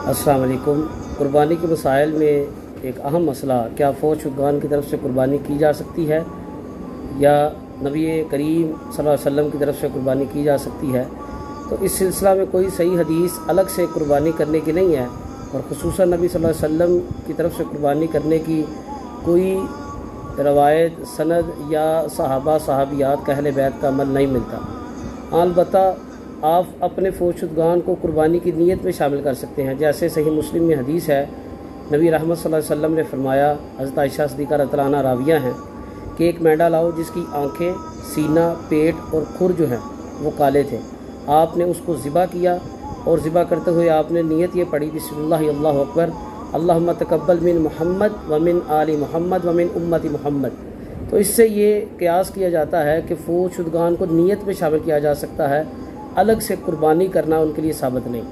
अस्सलाम वालेकुम। कुर्बानी के मसाइल में एक अहम मसला, क्या फ़ौज शुगान की तरफ से कुर्बानी की जा सकती है या नबी करीम सल्लल्लाहु अलैहि वसल्लम की तरफ से कुर्बानी की जा सकती है। तो इस सिलसिला में कोई सही हदीस अलग से कुर्बानी करने की नहीं है और ख़ुसूसन नबी सल्लल्लाहु अलैहि वसल्लम की तरफ से कुर्बानी करने की कोई रवायत, सनद या सहाबा सहाबियात का अहले बैत का अमल नहीं मिलता। अलबत्ता आप अपने फ़ौजशुदगान को कुर्बानी की नीयत में शामिल कर सकते हैं। जैसे सही मुस्लिम में हदीस है, नबी रहमत सल्लल्लाहु अलैहि वसल्लम ने फरमाया, हज़रत आयशा सिद्दीक़ा रज़ियल्लाहु अन्हा राविया हैं कि एक मेंढा लाओ जिसकी आँखें, सीना, पेट और खुर जो हैं वो काले थे। आपने उसको ज़िबा किया और ज़िबा करते हुए आपने नीयत ये पढ़ी, बिस्मिल्लाह अल्लाहु अकबर, अल्लाहुम्मा तक़ब्बल मिन मुहम्मद व मिन आलि मुहम्मद व मिन उम्मति मुहम्मद। तो इससे ये क़यास किया जाता है कि फ़ौजशुदगान को नीयत में शामिल किया जा सकता है, अलग से कुर्बानी करना उनके लिए साबित नहीं।